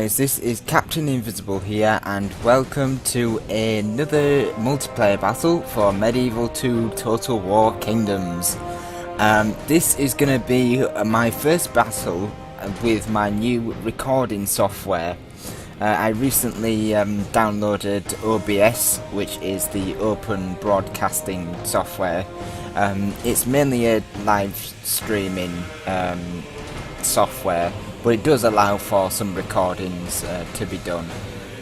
guys, this is Captain Invisible here, and welcome to another multiplayer battle for Medieval 2 Total War Kingdoms. This is going to be my first battle with my new recording software. I recently downloaded OBS, which is the Open Broadcasting software. It's mainly a live streaming software, but it does allow for some recordings to be done.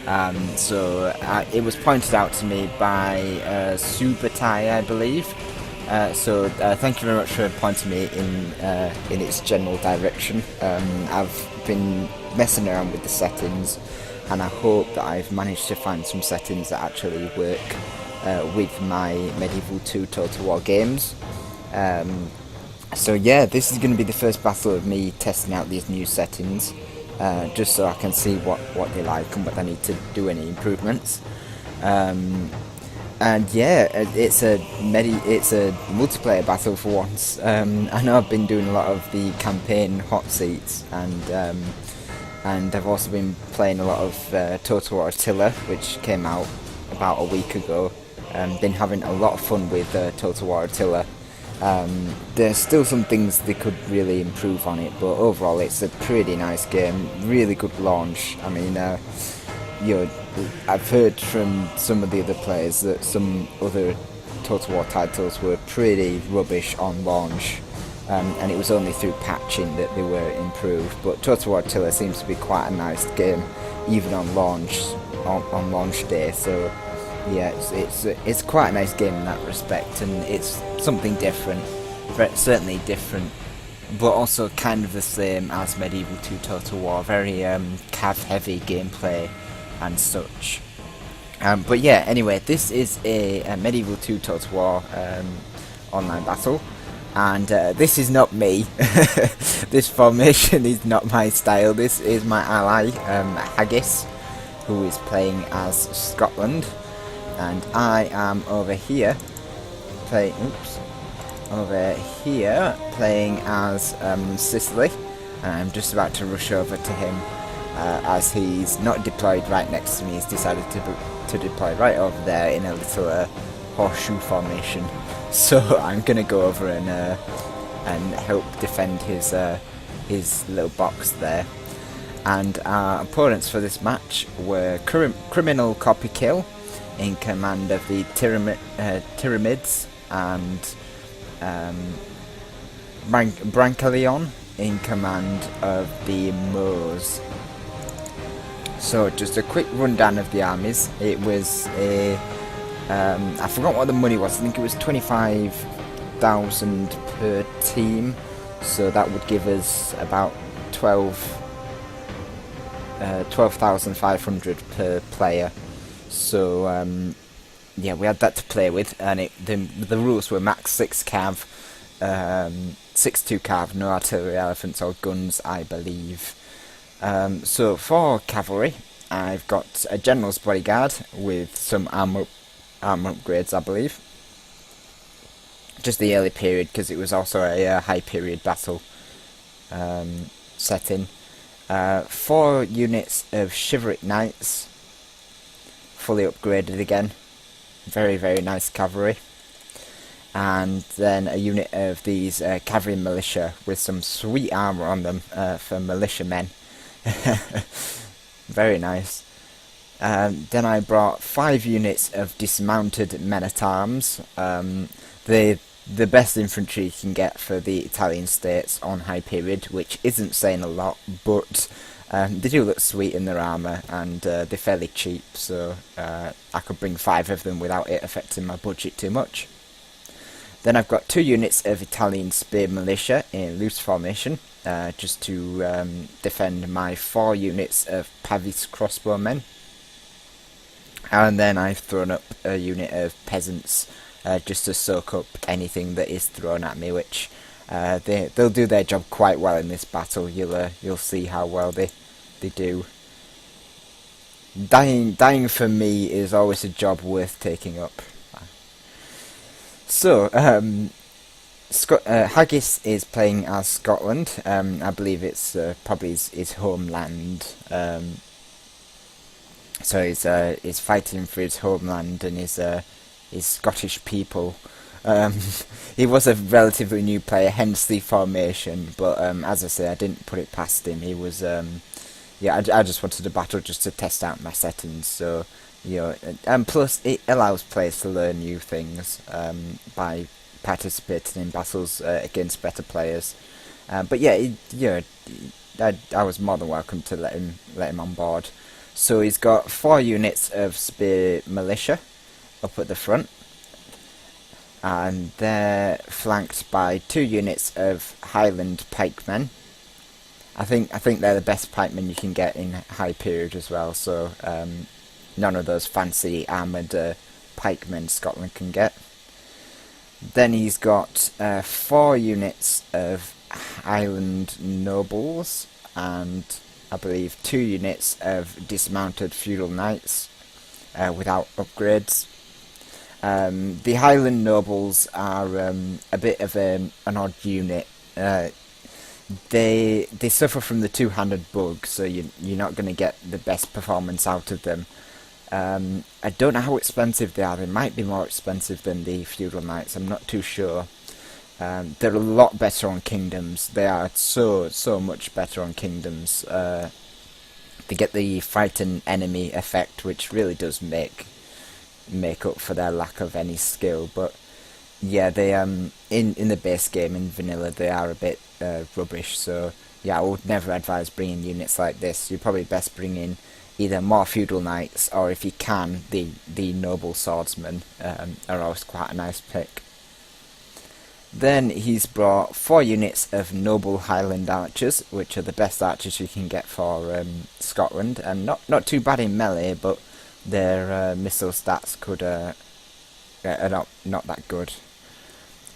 It was pointed out to me by Subatai, I believe. Thank you very much for pointing me in its general direction. I've been messing around with the settings, and I hope that I've managed to find some settings that actually work with my Medieval 2 Total War games. So yeah, this is going to be the first battle of me testing out these new settings, just so I can see what they like and what I need to do any improvements. And yeah, it's a multiplayer battle for once. I know I've been doing a lot of the campaign hot seats, and I've also been playing a lot of Total War Attila, which came out about a week ago. Been having a lot of fun with Total War Attila. There's still some things they could really improve on it, but overall it's a pretty nice game, really good launch. I mean, I've heard from some of the other players that some other Total War titles were pretty rubbish on launch, and it was only through patching that they were improved. But Total War Attila seems to be quite a nice game, even on launch day. So yeah, it's quite a nice game in that respect, and it's something different, certainly different, but also kind of the same as Medieval 2 Total War, very cav heavy gameplay and such. But yeah, anyway, this is a Medieval 2 Total War online battle, and this is not me. This formation is not my style. This is my ally, Haggis, who is playing as Scotland. And I am over here playing as Sicily, and I'm just about to rush over to him as he's not deployed right next to me. He's decided to deploy right over there in a little horseshoe formation. So I'm gonna go over and help defend his little box there. And our opponents for this match were Criminal Copy Kill in command of the Timurids, and Brancaleone in command of the Moors. So just a quick rundown of the armies. It was I forgot what the money was. I think it was 25,000 per team, so that would give us about 12,500 per player. So yeah, we had that to play with, and the rules were max 6 cav, 6-2 cav, no artillery, elephants or guns, I believe. So for cavalry, I've got a general's bodyguard with some armor upgrades, I believe. Just the early period, because it was also a high period battle setting. 4 units of chivalric knights, fully upgraded again, very nice cavalry, and then a unit of these cavalry militia with some sweet armour on them for militiamen. Very nice. Then I brought 5 units of dismounted men-at-arms, the best infantry you can get for the Italian states on high period, which isn't saying a lot, but they do look sweet in their armour, and they're fairly cheap, so I could bring 5 of them without it affecting my budget too much. Then I've got 2 units of Italian spear militia in loose formation, just to defend my 4 units of Pavis crossbowmen. And then I've thrown up a unit of peasants, just to soak up anything that is thrown at me, which they'll do their job quite well in this battle. You'll see how well they do. Dying for me is always a job worth taking up. So Haggis is playing as Scotland. I believe it's probably his homeland. So he's fighting for his homeland and his Scottish people. Um, he was a relatively new player, hence the formation. But as I say, I didn't put it past him. He was yeah. I just wanted a battle just to test out my settings. So and plus it allows players to learn new things by participating in battles against better players. But yeah, I was more than welcome to let him on board. So he's got 4 units of spear militia up at the front, and they're flanked by 2 units of Highland pikemen. I think they're the best pikemen you can get in High Period as well. So none of those fancy armoured pikemen Scotland can get. Then he's got 4 units of Highland nobles and I believe 2 units of dismounted feudal knights without upgrades. The Highland nobles are a bit of an odd unit. They suffer from the two-handed bug, so you're not going to get the best performance out of them. I don't know how expensive they are. They might be more expensive than the feudal knights. I'm not too sure. They're a lot better on kingdoms. They are so much better on kingdoms. They get the frightened enemy effect, which really does make up for their lack of any skill. But yeah, they in the base game in vanilla they are a bit rubbish. So yeah, I would never advise bringing units like this. You're probably best bringing either more feudal knights or, if you can, the noble swordsmen are always quite a nice pick. Then he's brought 4 units of noble Highland archers, which are the best archers you can get for Scotland, and not too bad in melee, but their missile stats are not that good.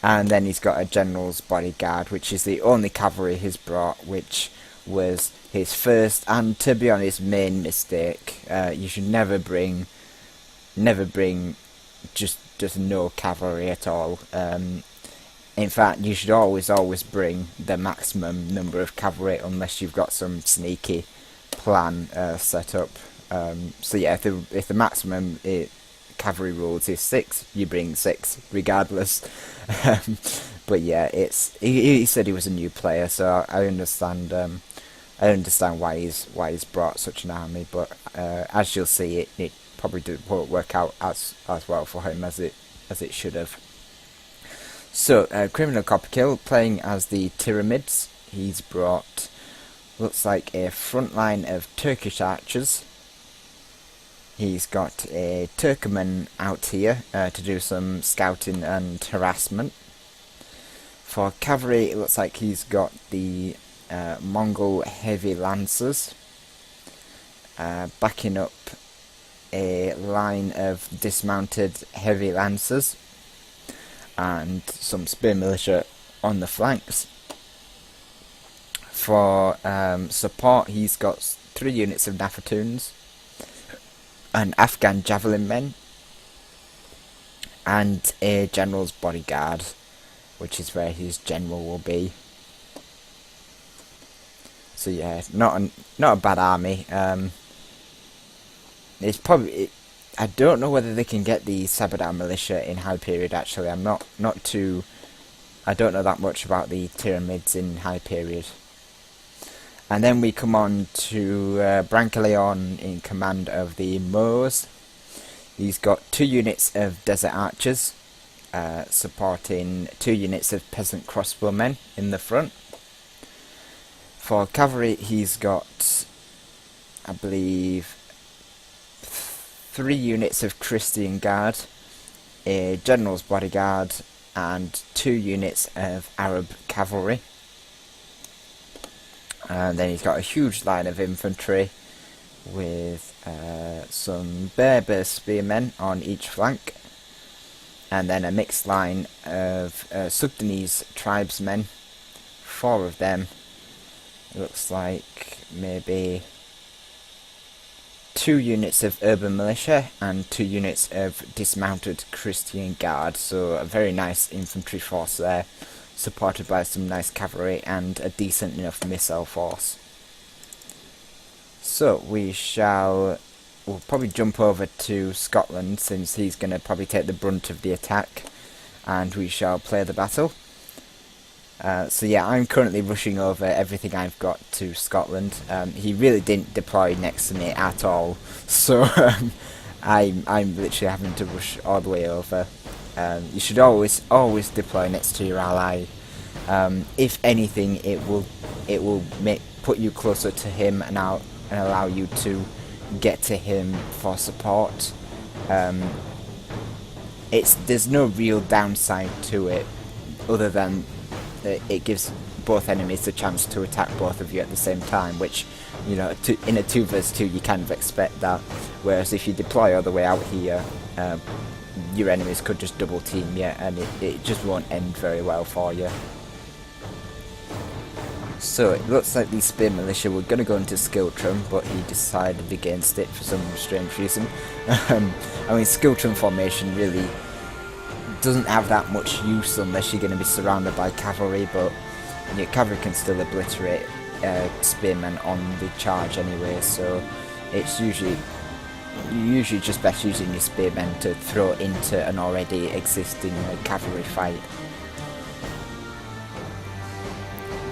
And then he's got a general's bodyguard, which is the only cavalry he's brought, which was his first and, to be honest, main mistake. You should never bring just no cavalry at all. In fact, you should always bring the maximum number of cavalry, unless you've got some sneaky plan set up. So yeah, if the maximum cavalry rules is 6, you bring 6 regardless. But yeah, he said he was a new player, so I understand. I understand why he's brought such an army, but as you'll see, it probably won't work out as well for him as it should have. So, Criminal Copperkill, playing as the Timurids. He's brought, looks like a front line of Turkish archers. He's got a Turkmen out here to do some scouting and harassment. For cavalry, it looks like he's got the Mongol heavy lancers, backing up a line of dismounted heavy lancers, and some spear militia on the flanks. For support, he's got 3 units of Nafatoons, an Afghan javelin men, and a general's bodyguard, which is where his general will be. So yeah, not a bad army. It's probably. I don't know whether they can get the Sabadar militia in High Period. Actually, I'm not too. I don't know that much about the Timurids in High Period. And then we come on to Brancaleone in command of the Moors. He's got 2 units of Desert Archers, supporting 2 units of Peasant Crossbowmen in the front. For cavalry, he's got, I believe, 3 units of Christian Guard, a General's Bodyguard, and 2 units of Arab Cavalry. And then he's got a huge line of infantry with some Berber spearmen on each flank, and then a mixed line of Sudanese tribesmen, 4 of them. It looks like maybe 2 units of urban militia and 2 units of dismounted Christian Guard, so a very nice infantry force there, supported by some nice cavalry and a decent enough missile force. So we shall we'll probably jump over to Scotland, since he's going to probably take the brunt of the attack, and we shall play the battle. So yeah, I'm currently rushing over everything I've got to Scotland. He really didn't deploy next to me at all, so I'm literally having to rush all the way over. You should always deploy next to your ally. If anything, it will put you closer to him and allow you to get to him for support. There's no real downside to it, other than it gives both enemies the chance to attack both of you at the same time, which, you know, in a 2 vs 2 you kind of expect that. Whereas if you deploy all the way out here, your enemies could just double team you, and it just won't end very well for you. So it looks like the Spear Militia were going to go into Skiltrum, but he decided against it for some strange reason. I mean, Skiltrum formation really doesn't have that much use unless you're going to be surrounded by cavalry, but your cavalry can still obliterate spearmen on the charge anyway, so it's usually just best using your spearmen to throw into an already existing cavalry fight.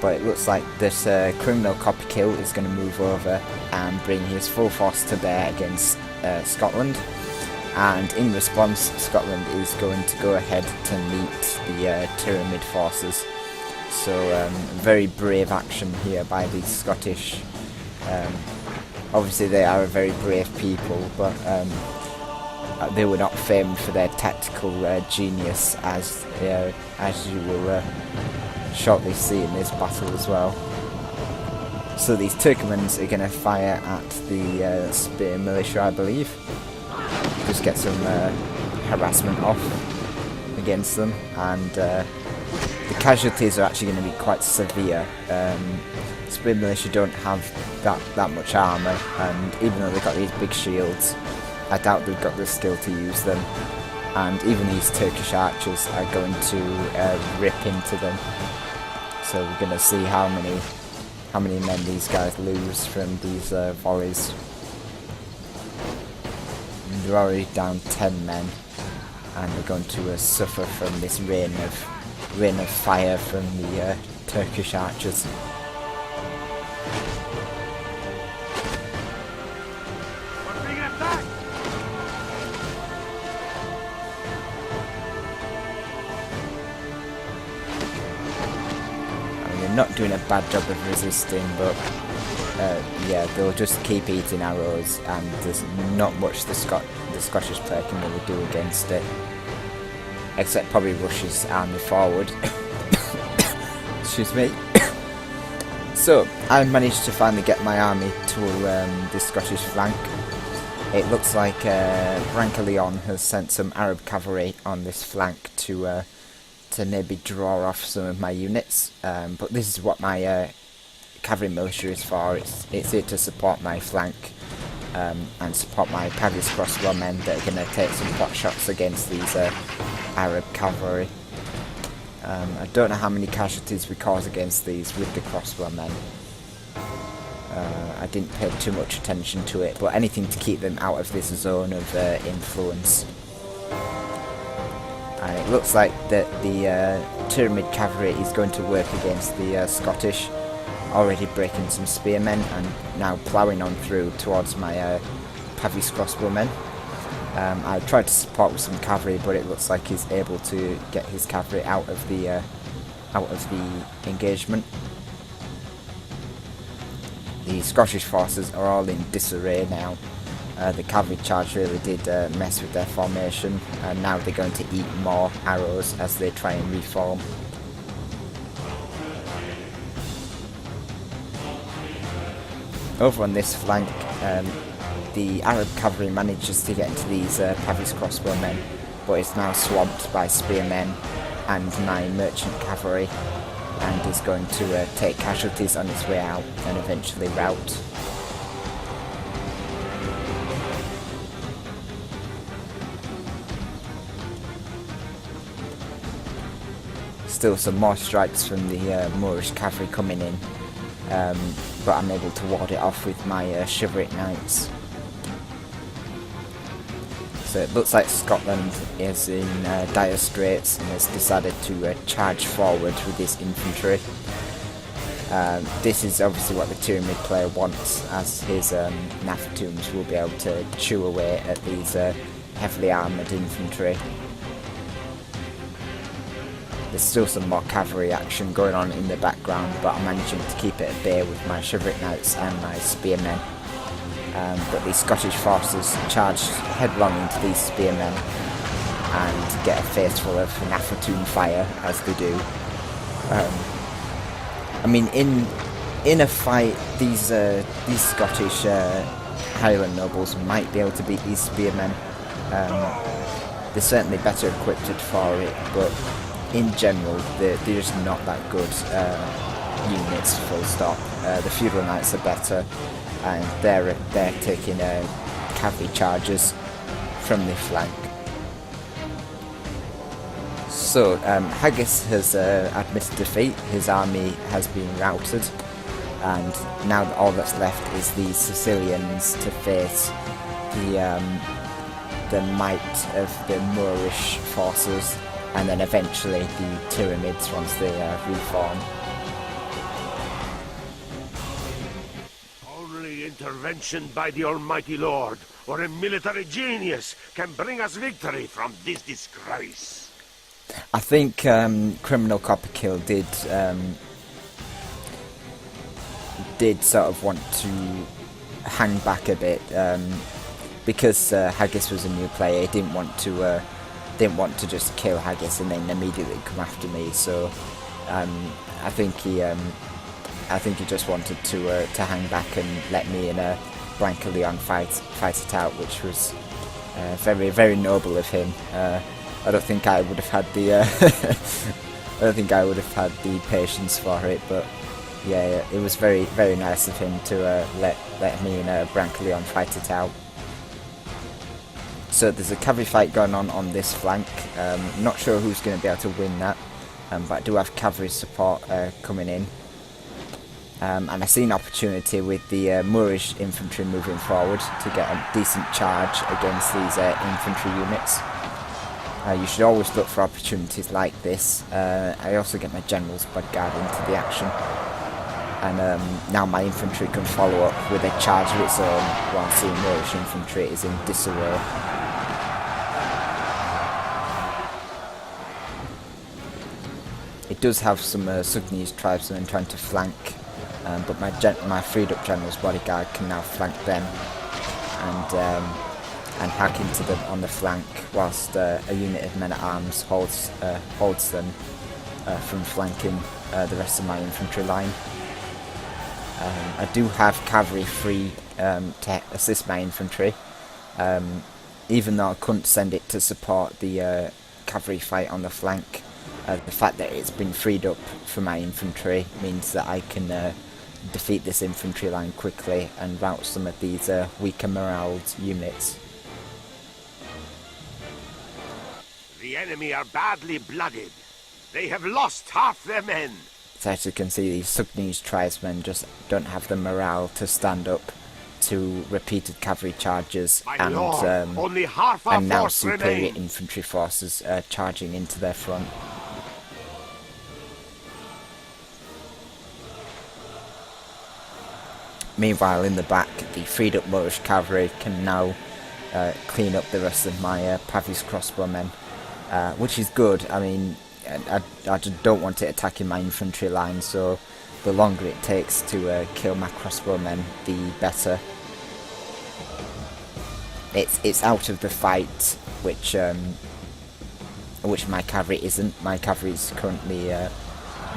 But it looks like this criminal Copperkill is going to move over and bring his full force to bear against Scotland. And in response, Scotland is going to go ahead to meet the Tyramid forces. So very brave action here by the Scottish. Obviously they are a very brave people, but they were not famed for their tactical genius, as you will shortly see in this battle as well. So these Turkomans are going to fire at the Spear Militia, I believe. Just get some harassment off against them, and the casualties are actually going to be quite severe. Spear Militia don't have that much armour, and even though they've got these big shields, I doubt they've got the skill to use them. And even these Turkish archers are going to rip into them. So we're going to see how many men these guys lose from these volleys. They're already down 10 men, and they're going to suffer from this rain of fire from the Turkish archers. Not doing a bad job of resisting, but yeah, they'll just keep eating arrows, and there's not much the Scottish player can really do against it, except probably rush his army forward. Excuse me. So I managed to finally get my army to the Scottish flank. It looks like Brancaleone has sent some Arab cavalry on this flank to maybe draw off some of my units, but this is what my cavalry militia is for. It's here to support my flank and support my Haggis crossbow men that are going to take some pot shots against these Arab cavalry. I don't know how many casualties we cause against these with the crossbow men. I didn't pay too much attention to it, but anything to keep them out of this zone of influence. And it looks like that the Tyramid cavalry is going to work against the Scottish, already breaking some spearmen and now ploughing on through towards my Haggis crossbowmen. I tried to support with some cavalry, but it looks like he's able to get his cavalry out of the engagement. The Scottish forces are all in disarray now. The cavalry charge really did mess with their formation, and now they're going to eat more arrows as they try and reform. Over on this flank, the Arab cavalry manages to get into these Haggis crossbowmen, but it's now swamped by spearmen and my merchant cavalry, and is going to take casualties on its way out and eventually rout. Still some more strikes from the Moorish cavalry coming in, but I'm able to ward it off with my chivalric knights. So it looks like Scotland is in dire straits and has decided to charge forward with his infantry. This is obviously what the Tyramid player wants, as his Nathatoons will be able to chew away at these heavily armoured infantry. There's still some more cavalry action going on in the background, but I'm managing to keep it at bay with my Chivalric Knights and my Spearmen. But these Scottish forces charge headlong into these Spearmen and get a face full of Nathatoon fire, as they do. I mean, in a fight, these Scottish Highland nobles might be able to beat these Spearmen. They're certainly better equipped for it, but in general, they're just not that good units, full stop. The Feudal Knights are better, and they're taking cavalry charges from the flank. So, Haggis has admitted defeat, his army has been routed, and now all that's left is the Sicilians to face the might of the Moorish forces, and then eventually the Tyramids once they reform. Only intervention by the Almighty Lord or a military genius can bring us victory from this disgrace. I think Criminal Copperkill did sort of want to hang back a bit because Haggis was a new player. He didn't want to just kill Haggis and then immediately come after me. So I think he just wanted to hang back and let me and Brancaleone fight it out, which was very, very noble of him. I don't think I would have had the patience for it, but yeah, it was very, very nice of him to let me and Brancaleone fight it out. So there's a cavalry fight going on this flank. Not sure who's going to be able to win that, but I do have cavalry support coming in. And I see an opportunity with the Moorish infantry moving forward to get a decent charge against these infantry units. You should always look for opportunities like this. I also get my general's bodyguard into the action, and now my infantry can follow up with a charge of its own whilst the Moorish infantry is in disarray. It does have some Sicilian tribesmen trying to flank, but my freed up general's bodyguard can now flank them and hack into them on the flank, whilst a unit of men-at-arms holds them from flanking the rest of my infantry line. I do have cavalry free to assist my infantry, even though I couldn't send it to support the cavalry fight on the flank. The fact that it's been freed up for my infantry means that I can defeat this infantry line quickly and rout some of these weaker moraled units. The enemy are badly blooded. They have lost half their men. So as you can see, these Sicilian tribesmen just don't have the morale to stand up to repeated cavalry charges, and only half our and now force superior remain. infantry forces charging into their front. Meanwhile, in the back, the freed up Moorish cavalry can now clean up the rest of my Pavis crossbowmen, which is good. I mean, I just don't want it attacking my infantry line, so the longer it takes to kill my crossbowmen, the better. It's out of the fight, which my cavalry isn't. My cavalry is currently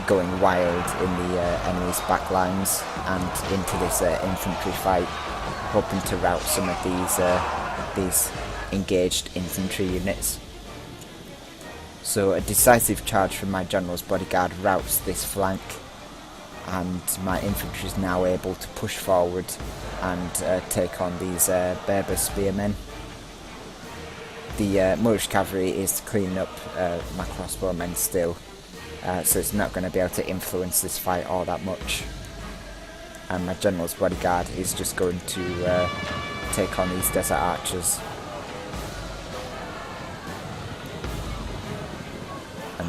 going wild in the enemy's back lines and into this infantry fight, hoping to rout some of these engaged infantry units. So a decisive charge from my general's bodyguard routs this flank, and my infantry is now able to push forward and take on these Berber spearmen. The Moorish cavalry is cleaning up my crossbowmen still, so it's not going to be able to influence this fight all that much. And my general's bodyguard is just going to take on these desert archers.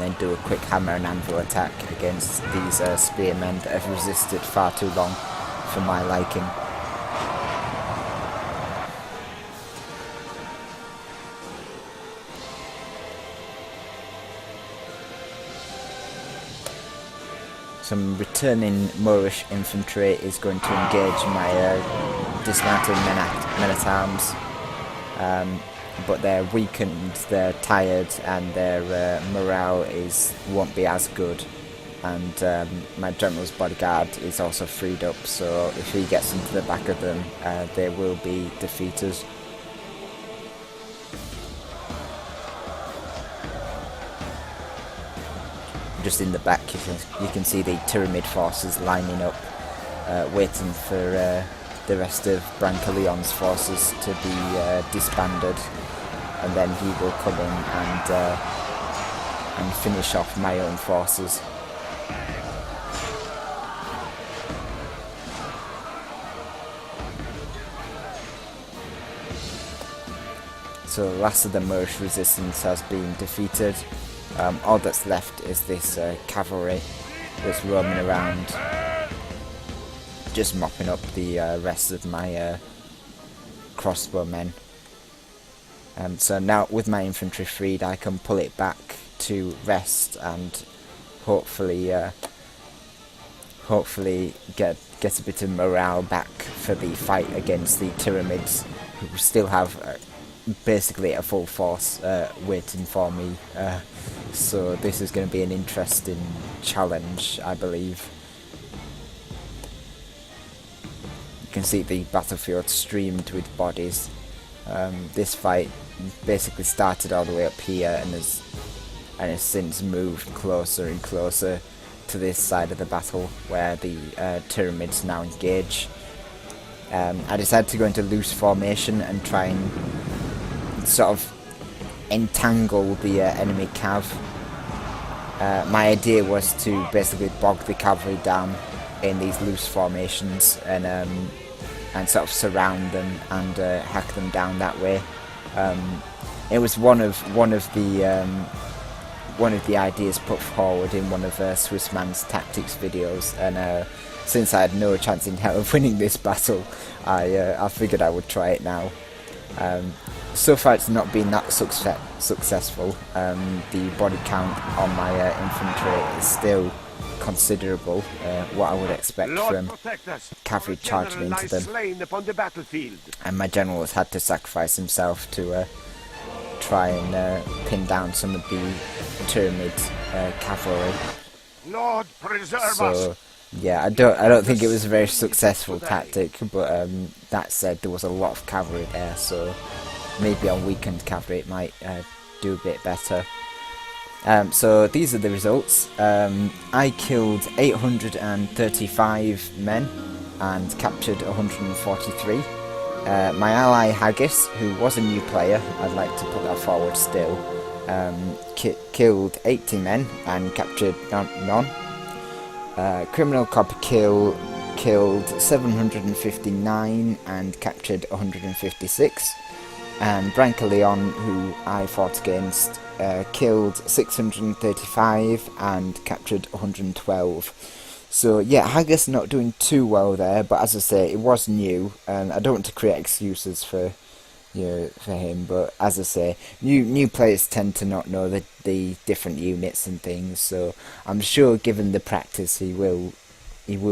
and then do a quick hammer and anvil attack against these spearmen that have resisted far too long for my liking. Some returning Moorish infantry is going to engage my dismounted men-at-arms, but they're weakened, they're tired, and their morale won't be as good. And my general's bodyguard is also freed up, so if he gets into the back of them, they will be defeated. Just in the back, you can see the Tyramid forces lining up, waiting for the rest of Brancaleone's forces to be disbanded, and then he will come in and finish off my own forces. So the last of the Moorish resistance has been defeated. All that's left is this cavalry that's roaming around, just mopping up the rest of my crossbowmen. So now with my infantry freed, I can pull it back to rest and hopefully get a bit of morale back for the fight against the Tyramids, who still have basically a full force waiting for me. So this is going to be an interesting challenge, I believe. You can see the battlefield streamed with bodies. This fight basically started all the way up here and has since moved closer and closer to this side of the battle where the Tyramids now engage. I decided to go into loose formation and try and sort of entangle the enemy cav. My idea was to basically bog the cavalry down in these loose formations and sort of surround them and hack them down that way. It was one of the ideas put forward in one of Swissman's tactics videos, and since I had no chance in hell of winning this battle, I figured I would try it now. So far it's not been that successful. The body count on my infantry is still considerable, what I would expect from cavalry charging into them. And my general has had to sacrifice himself to try and pin down some of the Tyramid cavalry. Lord preserve us. So yeah, I don't think it was a very successful tactic, but that said, there was a lot of cavalry there, so maybe on weakened cavalry it might do a bit better. So these are the results. I killed 835 men and captured 143. My ally Haggis, who was a new player, I'd like to put that forward still, killed 80 men and captured none. Criminal Copper killed 759 and captured 156. And Brancaleone, who I fought against, killed 635 and captured 112. So yeah, Haggis not doing too well there, but as I say, it was new, and I don't want to create excuses for him. But as I say, new players tend to not know the different units and things. So I'm sure, given the practice, he will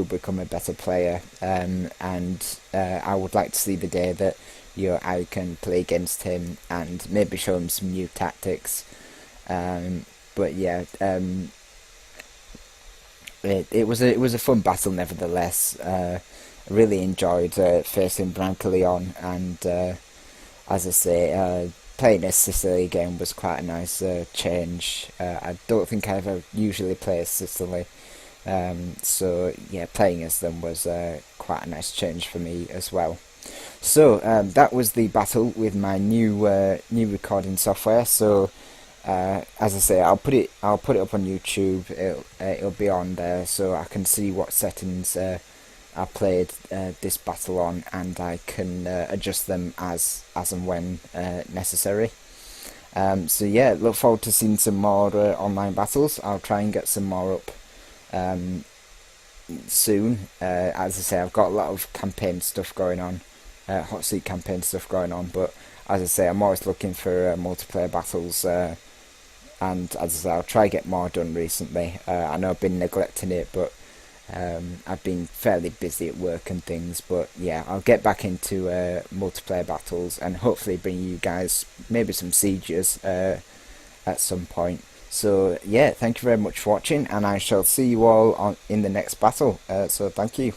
become a better player. And I would like to see the day that I can play against him and maybe show him some new tactics. But yeah, it was a fun battle nevertheless. I really enjoyed facing Brancaleone, and as I say, playing as Sicily again was quite a nice change. I don't think I ever usually play as Sicily, so yeah, playing as them was quite a nice change for me as well. So that was the battle with my new recording software. So as I say, I'll put it up on YouTube. It'll be on there, so I can see what settings I played this battle on, and I can adjust them as and when necessary. So yeah, look forward to seeing some more online battles. I'll try and get some more up um, soon. As I say, I've got a lot of campaign stuff going on, hot seat campaign stuff going on. But as I say, I'm always looking for multiplayer battles. And as I say, I'll try to get more done recently. I know I've been neglecting it, but I've been fairly busy at work and things. But yeah, I'll get back into multiplayer battles and hopefully bring you guys maybe some sieges at some point. So yeah, thank you very much for watching, and I shall see you all in the next battle. So thank you.